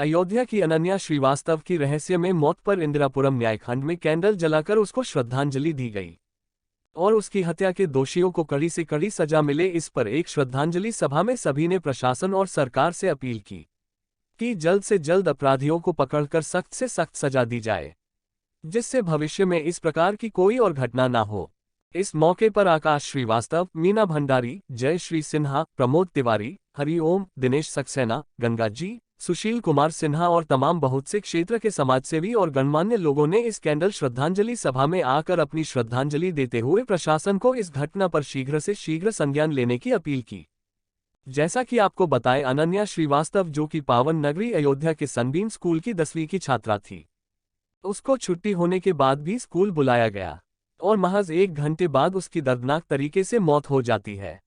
अयोध्या की अनन्या श्रीवास्तव की रहस्यमय मौत पर इंदिरापुरम न्यायखंड में कैंडल जलाकर उसको श्रद्धांजलि दी गई और उसकी हत्या के दोषियों को कड़ी से कड़ी सजा मिले। इस पर एक श्रद्धांजलि सभा में सभी ने प्रशासन और सरकार से अपील की कि जल्द से जल्द अपराधियों को पकड़कर सख्त से सख्त सजा दी जाए, जिससे भविष्य में इस प्रकार की कोई और घटना ना हो। इस मौके पर आकाश श्रीवास्तव, मीना भंडारी, जय श्री सिन्हा, प्रमोद तिवारी, हरिओम, दिनेश सक्सेना, गंगा जी, सुशील कुमार सिन्हा और तमाम बहुत से क्षेत्र के समाजसेवी और गणमान्य लोगों ने इस कैंडल श्रद्धांजलि सभा में आकर अपनी श्रद्धांजलि देते हुए प्रशासन को इस घटना पर शीघ्र से शीघ्र संज्ञान लेने की अपील की। जैसा कि आपको बताएं, अनन्या श्रीवास्तव जो कि पावन नगरी अयोध्या के सनबीम स्कूल की 10वीं की छात्रा थी, उसको छुट्टी होने के बाद भी स्कूल बुलाया गया और महज 1 घंटे बाद उसकी दर्दनाक तरीके से मौत हो जाती है।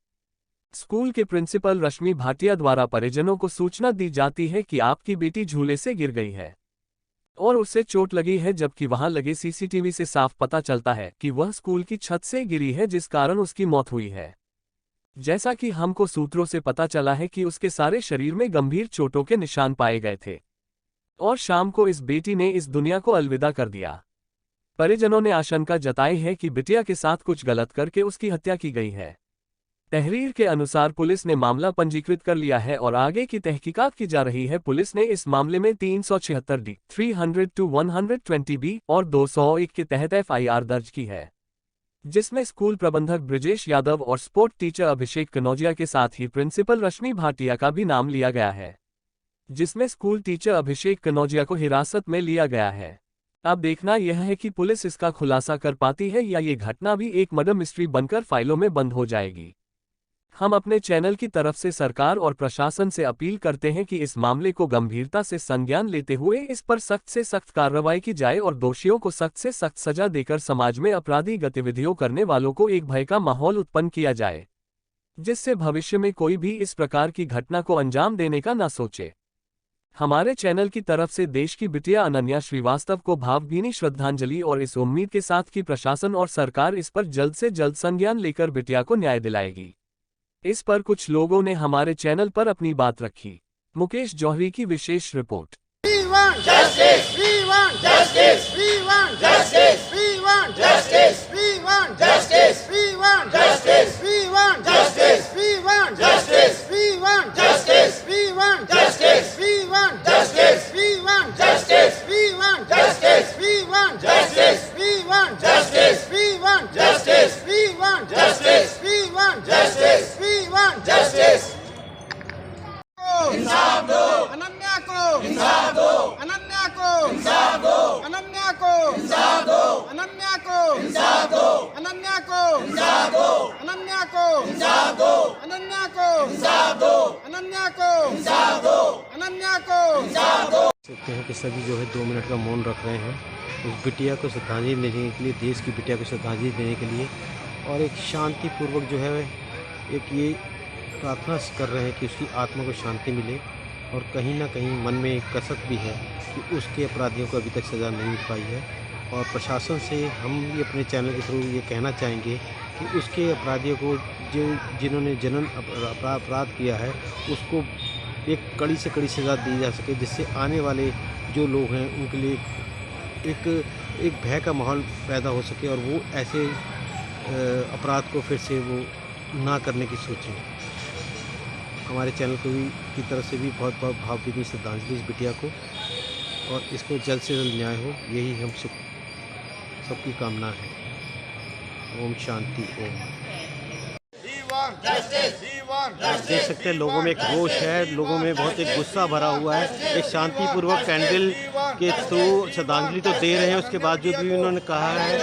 स्कूल के प्रिंसिपल रश्मि भाटिया द्वारा परिजनों को सूचना दी जाती है कि आपकी बेटी झूले से गिर गई है और उससे चोट लगी है, जबकि वहां लगे सीसीटीवी से साफ पता चलता है कि वह स्कूल की छत से गिरी है, जिस कारण उसकी मौत हुई है। जैसा कि हमको सूत्रों से पता चला है कि उसके सारे शरीर में गंभीर चोटों के निशान पाए गए थे और शाम को इस बेटी ने इस दुनिया को अलविदा कर दिया। परिजनों ने आशंका जताई है कि बिटिया के साथ कुछ गलत करके उसकी हत्या की गई है। तहरीर के अनुसार पुलिस ने मामला पंजीकृत कर लिया है और आगे की तहकीकात की जा रही है। पुलिस ने इस मामले में 376 डी, 300-120 बी और 201 के तहत FIR दर्ज की है, जिसमें स्कूल प्रबंधक ब्रिजेश यादव और स्पोर्ट टीचर अभिषेक कनौजिया के साथ ही प्रिंसिपल रश्मि भाटिया का भी नाम लिया गया है, जिसमें स्कूल टीचर अभिषेक कनौजिया को हिरासत में लिया गया है। अब देखना यह है कि पुलिस इसका खुलासा कर पाती है या ये घटना भी एक मर्डर मिस्ट्री बनकर फाइलों में बंद हो जाएगी। हम अपने चैनल की तरफ से सरकार और प्रशासन से अपील करते हैं कि इस मामले को गंभीरता से संज्ञान लेते हुए इस पर सख्त से सख्त कार्रवाई की जाए और दोषियों को सख्त से सख्त सजा देकर समाज में अपराधी गतिविधियों करने वालों को एक भय का माहौल उत्पन्न किया जाए, जिससे भविष्य में कोई भी इस प्रकार की घटना को अंजाम देने का न सोचे। हमारे चैनल की तरफ से देश की बिटिया अनन्या श्रीवास्तव को भावभीनी श्रद्धांजलि और इस उम्मीद के साथ कि प्रशासन और सरकार इस पर जल्द से जल्द संज्ञान लेकर बिटिया को न्याय दिलाएगी। इस पर कुछ लोगों ने हमारे चैनल पर अपनी बात रखी। मुकेश जौहरी की विशेष report. We want justice. We want justice. We want justice. We want justice. We want justice. We want justice. We want justice. We want justice. We want justice. We want justice. We want justice. We want justice. We want justice. We want justice. We want justice. We want justice. We want justice. We want justice. We want justice. इंसाफ दो, अनन्या को इंसाफ दो, अनन्या को इंसाफ दो, अनन्या को इंसाफ दो, अनन्या को इंसाफ दो, अनन्या को इंसाफ दो, अनन्या को इंसाफ दो, अनन्या को इंसाफ दो, अनन्या को इंसाफ दो, अनन्या को इंसाफ दो। सकते हैं कि सभी जो है 2 मिनट का मौन रख रहे हैं उस बिटिया को श्रद्धांजलि देने के लिए, देश की बिटिया को श्रद्धांजलि देने के लिए, और एक शांतिपूर्वक जो है एक ये प्रार्थना कर रहे हैं कि उसकी आत्मा को शांति मिले। और कहीं ना कहीं मन में एक कसक भी है कि उसके अपराधियों को अभी तक सज़ा नहीं मिल पाई है। और प्रशासन से हम ये अपने चैनल के थ्रू ये कहना चाहेंगे कि उसके अपराधियों को जिन्होंने अपराध किया है उसको एक कड़ी से कड़ी सज़ा दी जा सके, जिससे आने वाले जो लोग हैं उनके लिए एक भय का माहौल पैदा हो सके और वो ऐसे अपराध को फिर से वो ना करने की सोचें। हमारे चैनल को भी की तरफ से भी बहुत बहुत भावभीनी श्रद्धांजलि इस बिटिया को, और इसको जल्द से जल्द न्याय हो, यही हम सबकी कामना है। ओम शांति। ओम। देख सकते हैं लोगों में एक रोष है, लोगों में बहुत एक गुस्सा भरा हुआ है। एक शांतिपूर्वक कैंडल के थ्रू श्रद्धांजलि तो दे रहे हैं, उसके बाद जो भी उन्होंने कहा है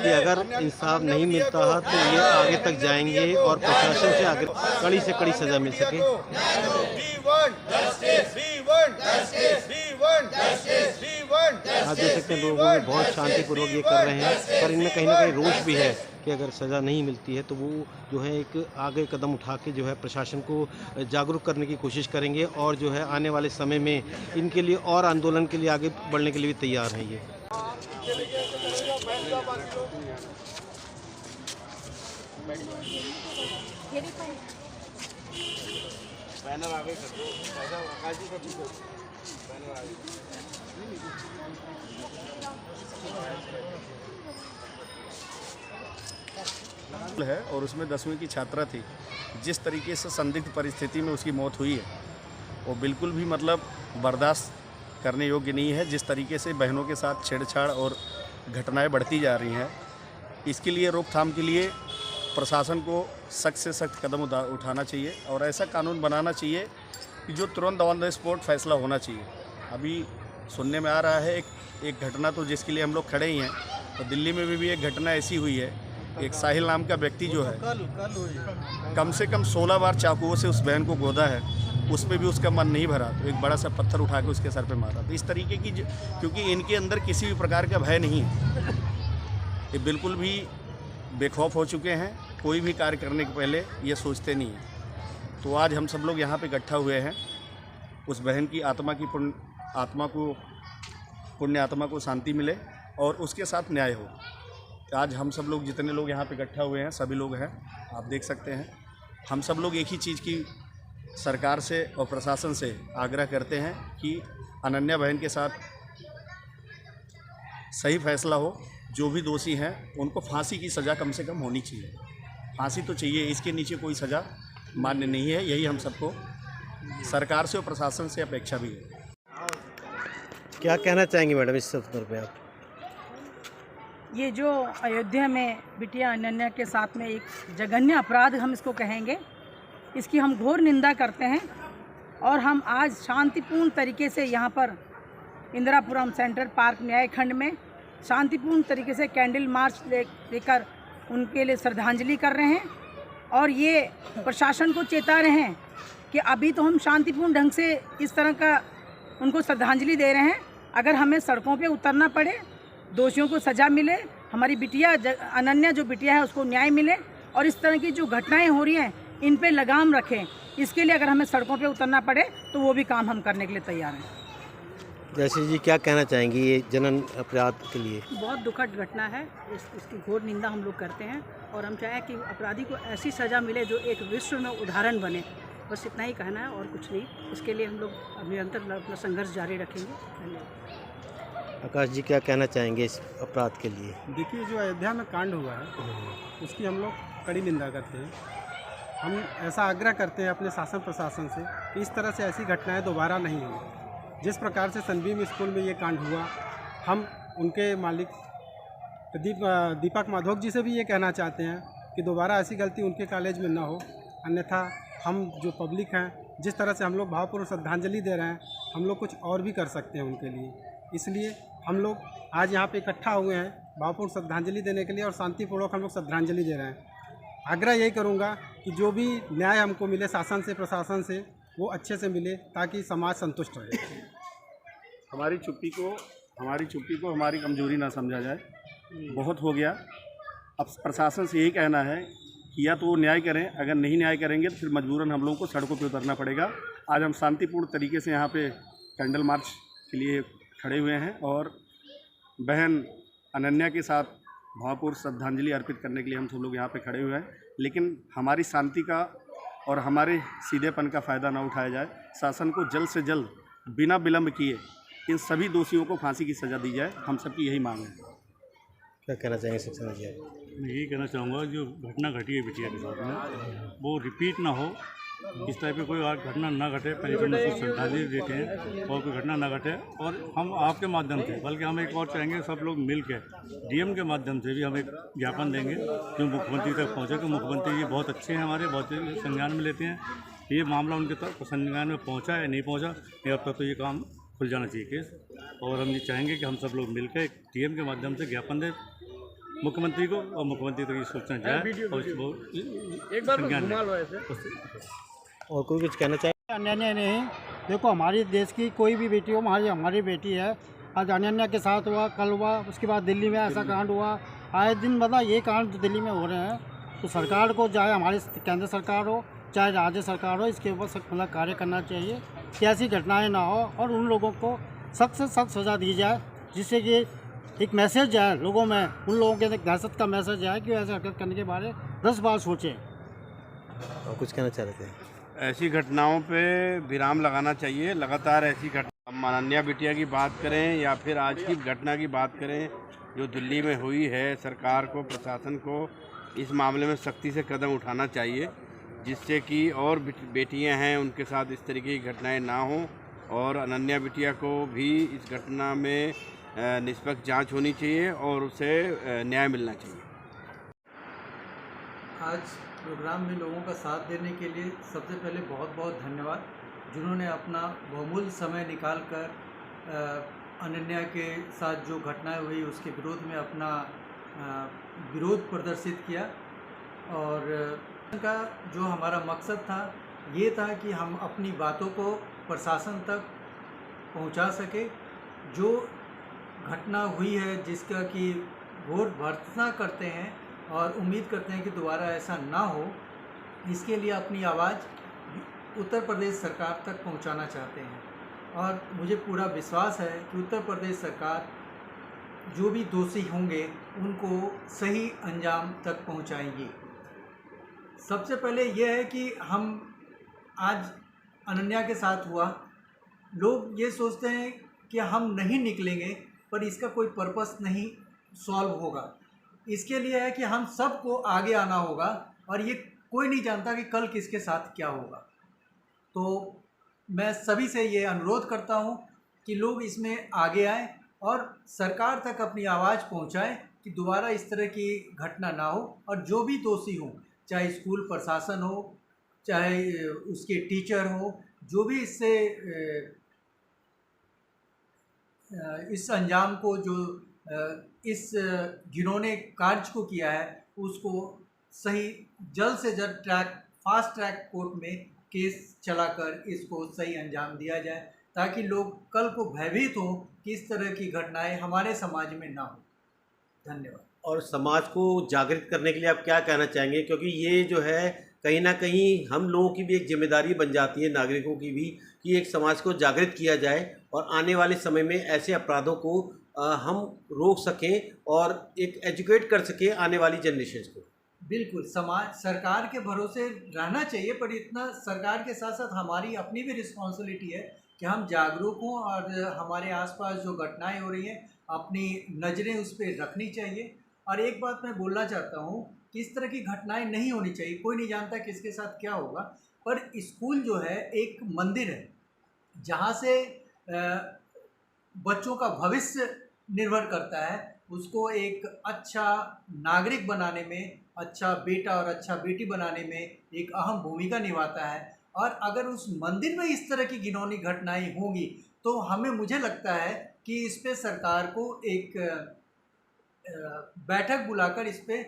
कि अगर इंसाफ नहीं मिलता है तो ये आगे तक जाएंगे और प्रशासन से आगे कड़ी से कड़ी सजा मिल सके। आप देख सकते हैं लोगों में बहुत शांतिपूर्वक ये कर रहे हैं, पर इनमें कहीं ना कहीं रोष भी है कि अगर सज़ा नहीं मिलती है तो वो जो है एक आगे कदम उठा के जो है प्रशासन को जागरूक करने की कोशिश करेंगे और जो है आने वाले समय में इनके लिए और आंदोलन के लिए आगे बढ़ने के लिए भी तैयार हैं। ये बैनर आगे कर दो। है और उसमें 10वीं की छात्रा थी। जिस तरीके से संदिग्ध परिस्थिति में उसकी मौत हुई है वो बिल्कुल भी मतलब बर्दाश्त करने योग्य नहीं है। जिस तरीके से बहनों के साथ छेड़छाड़ और घटनाएं बढ़ती जा रही हैं, इसके लिए रोकथाम के लिए प्रशासन को सख्त से सख्त कदम उठाना चाहिए और ऐसा कानून बनाना चाहिए कि जो तुरंत ऑन द स्पॉट फैसला होना चाहिए। अभी सुनने में आ रहा है एक घटना तो जिसके लिए हम लोग खड़े ही हैं, तो दिल्ली में भी एक घटना ऐसी हुई है। एक साहिल नाम का व्यक्ति जो है कम से कम 16 बार चाकुओं से उस बहन को गोदा है, उस पर भी उसका मन नहीं भरा तो एक बड़ा सा पत्थर उठा के उसके सर पे मारा। तो इस तरीके की क्योंकि इनके अंदर किसी भी प्रकार का भय नहीं है, ये बिल्कुल भी बेखौफ हो चुके हैं। कोई भी कार्य करने के पहले ये सोचते नहीं हैं। तो आज हम सब लोग यहाँ पे इकट्ठा हुए हैं उस बहन की पुण्य आत्मा को शांति मिले और उसके साथ न्याय हो। आज हम सब लोग जितने लोग यहाँ पे इकट्ठा हुए हैं सभी लोग हैं, आप देख सकते हैं। हम सब लोग एक ही चीज़ की सरकार से और प्रशासन से आग्रह करते हैं कि अनन्या बहन के साथ सही फैसला हो। जो भी दोषी हैं उनको फांसी की सज़ा कम से कम होनी चाहिए। फांसी तो चाहिए, इसके नीचे कोई सज़ा मान्य नहीं है। यही हम सबको सरकार से और प्रशासन से अपेक्षा भी है। क्या कहना चाहेंगे मैडम इस अवसर पे आप? ये जो अयोध्या में बिटिया अनन्या के साथ में एक जघन्य अपराध हम इसको कहेंगे, इसकी हम घोर निंदा करते हैं और हम आज शांतिपूर्ण तरीके से यहाँ पर इंदिरापुरम सेंट्रल पार्क न्याय खंड में शांतिपूर्ण तरीके से कैंडल मार्च लेकर उनके लिए श्रद्धांजलि कर रहे हैं। और ये प्रशासन को चेता रहे हैं कि अभी तो हम शांतिपूर्ण ढंग से इस तरह का उनको श्रद्धांजलि दे रहे हैं, अगर हमें सड़कों पे उतरना पड़े, दोषियों को सज़ा मिले, हमारी बिटिया अनन्या जो बिटिया है उसको न्याय मिले और इस तरह की जो घटनाएं हो रही हैं इन पे लगाम रखें, इसके लिए अगर हमें सड़कों पे उतरना पड़े तो वो भी काम हम करने के लिए तैयार हैं। जैसे जी क्या कहना चाहेंगी ये जनन अपराध के लिए? बहुत दुखद घटना है, इसकी घोर निंदा हम लोग करते हैं और हम चाहें कि अपराधी को ऐसी सज़ा मिले जो एक विश्व में उदाहरण बने। बस इतना ही कहना है और कुछ नहीं। इसके लिए हम लोग निरंतर अपना संघर्ष जारी रखेंगे। धन्यवाद। आकाश जी क्या कहना चाहेंगे इस अपराध के लिए? देखिए, जो अयोध्या में कांड हुआ है उसकी हम लोग कड़ी निंदा करते हैं। हम ऐसा आग्रह करते हैं अपने शासन प्रशासन से कि इस तरह से ऐसी घटनाएं दोबारा नहीं हों। जिस प्रकार से सनबीम स्कूल में ये कांड हुआ, हम उनके मालिक दीपक माधोक जी से भी ये कहना चाहते हैं कि दोबारा ऐसी गलती उनके कॉलेज में ना हो। अन्यथा हम जो पब्लिक हैं, जिस तरह से हम लोग भावपूर्ण श्रद्धांजलि दे रहे हैं, हम लोग कुछ और भी कर सकते हैं उनके लिए। इसलिए हम लोग आज यहाँ पे इकट्ठा हुए हैं भावपूर्ण श्रद्धांजलि देने के लिए और शांतिपूर्वक हम लोग श्रद्धांजलि दे रहे हैं। आग्रह यही करूँगा कि जो भी न्याय हमको मिले शासन से प्रशासन से, वो अच्छे से मिले ताकि समाज संतुष्ट रहे। हमारी चुप्पी को हमारी कमजोरी ना समझा जाए। बहुत हो गया। अब प्रशासन से यही कहना है कि या तो वो न्याय करें, अगर नहीं न्याय करेंगे तो फिर मजबूरन हम लोगों को सड़कों पे उतरना पड़ेगा। आज हम शांतिपूर्ण तरीके से यहाँ पे कैंडल मार्च के लिए खड़े हुए हैं और बहन अनन्या के साथ भावपूर्ण श्रद्धांजलि अर्पित करने के लिए हम सब लोग यहाँ पे खड़े हुए हैं। लेकिन हमारी शांति का और हमारे सीधेपन का फ़ायदा ना उठाया जाए। शासन को जल्द से जल्द बिना विलंब किए इन सभी दोषियों को फांसी की सज़ा दी जाए। हम सबकी यही मांग है। क्या कहना चाहेंगे शिक्षा जी? मैं यही कहना चाहूँगा जो घटना घटी है बिटिया के साथ में वो रिपीट ना हो। इस टाइप की कोई और घटना ना घटे, पहले तो उसको श्रद्धांजलि देते हैं और कोई घटना ना घटे। और हम आपके माध्यम से, बल्कि हम एक और चाहेंगे सब लोग मिल के डीएम के माध्यम से भी हम एक ज्ञापन देंगे जो मुख्यमंत्री तक पहुँचे कि मुख्यमंत्री जी बहुत अच्छे हैं, हमारे बहुत संज्ञान में लेते हैं। ये मामला उनके तक संज्ञान में पहुँचा है नहीं पहुँचा, नहीं अब तक तो ये काम खुल जाना चाहिए केस। और हम ये चाहेंगे कि हम सब लोग मिलकर एक डीएम के माध्यम से ज्ञापन दें मुख्यमंत्री को और मुख्यमंत्री तक ये सूचना जाए और और कोई कुछ कहना चाहिए? अनन्या नहीं, देखो हमारे देश की कोई भी बेटी हो, हमारी बेटी है। आज अनन्या के साथ हुआ, कल हुआ, उसके बाद दिल्ली में ऐसा कांड हुआ। आए दिन मतलब ये कांड दिल्ली में हो रहे हैं। तो सरकार को, चाहे हमारी केंद्र सरकार हो चाहे राज्य सरकार हो, इसके ऊपर सख्त मतलब कार्य करना चाहिए कि ऐसी घटनाएं ना हो और उन लोगों को सख्त से सख्त सज़ा दी जाए, जिससे कि एक मैसेज जाए लोगों में, उन लोगों के अंदर दहशत का मैसेज जाए कि ऐसे हरकत करने के बारे 10 बार सोचें। और कुछ कहना चाह रहे थे? ऐसी घटनाओं पे विराम लगाना चाहिए। लगातार ऐसी घटना हम अनन्या बिटिया की बात करें या फिर आज की घटना की बात करें जो दिल्ली में हुई है, सरकार को, प्रशासन को इस मामले में सख्ती से कदम उठाना चाहिए, जिससे कि और बेटियां हैं उनके साथ इस तरीके की घटनाएं ना हों, और अनन्या बिटिया को भी इस घटना में निष्पक्ष जांच होनी चाहिए और उसे न्याय मिलना चाहिए। आज प्रोग्राम में लोगों का साथ देने के लिए सबसे पहले बहुत बहुत धन्यवाद, जिन्होंने अपना बहुमूल्य समय निकालकर अनन्या के साथ जो घटनाएं हुई उसके विरोध में अपना विरोध प्रदर्शित किया। और का जो हमारा मकसद था ये था कि हम अपनी बातों को प्रशासन तक पहुंचा सके। जो घटना हुई है जिसका कि घोर भर्त्सना करते हैं और उम्मीद करते हैं कि दोबारा ऐसा ना हो, इसके लिए अपनी आवाज़ उत्तर प्रदेश सरकार तक पहुंचाना चाहते हैं। और मुझे पूरा विश्वास है कि उत्तर प्रदेश सरकार जो भी दोषी होंगे उनको सही अंजाम तक पहुंचाएंगी। सबसे पहले यह है कि हम आज अनन्या के साथ हुआ, लोग ये सोचते हैं कि हम नहीं निकलेंगे, पर इसका कोई पर्पस नहीं सॉल्व होगा। इसके लिए है कि हम सबको आगे आना होगा, और ये कोई नहीं जानता कि कल किसके साथ क्या होगा। तो मैं सभी से ये अनुरोध करता हूँ कि लोग इसमें आगे आएँ और सरकार तक अपनी आवाज़ पहुँचाएँ कि दोबारा इस तरह की घटना ना हो, और जो भी दोषी हों, चाहे स्कूल प्रशासन हो, चाहे उसके टीचर हो, जो भी इससे इस अंजाम को, जो इस घिनौने कार्य को किया है, उसको सही जल्द से जल्द फास्ट ट्रैक कोर्ट में केस चलाकर इसको सही अंजाम दिया जाए, ताकि लोग कल को भयभीत हों कि इस तरह की घटनाएं हमारे समाज में ना हो। धन्यवाद। और समाज को जागृत करने के लिए आप क्या कहना चाहेंगे, क्योंकि ये जो है कहीं ना कहीं हम लोगों की भी एक जिम्मेदारी बन जाती है, नागरिकों की भी, कि एक समाज को जागृत किया जाए और आने वाले समय में ऐसे अपराधों को हम रोक सकें और एक एजुकेट कर सकें आने वाली जनरेशन को। बिल्कुल, समाज सरकार के भरोसे रहना चाहिए, पर इतना सरकार के साथ साथ हमारी अपनी भी रिस्पॉन्सिबिलिटी है कि हम जागरूक हों और हमारे आसपास जो घटनाएं हो रही हैं अपनी नज़रें उस पर रखनी चाहिए। और एक बात मैं बोलना चाहता हूँ कि इस तरह की घटनाएं नहीं होनी चाहिए। कोई नहीं जानता किसके साथ क्या होगा, पर स्कूल जो है एक मंदिर है जहाँ से बच्चों का भविष्य निर्भर करता है। उसको एक अच्छा नागरिक बनाने में, अच्छा बेटा और अच्छा बेटी बनाने में एक अहम भूमिका निभाता है। और अगर उस मंदिर में इस तरह की घिनौनी घटनाएं होंगी तो मुझे लगता है कि इस पे सरकार को एक बैठक बुलाकर इस पे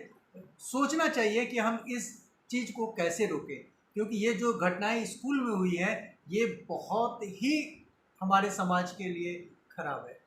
सोचना चाहिए कि हम इस चीज़ को कैसे रोकें, क्योंकि ये जो घटनाएं स्कूल में हुई है ये बहुत ही हमारे समाज के लिए खराब है।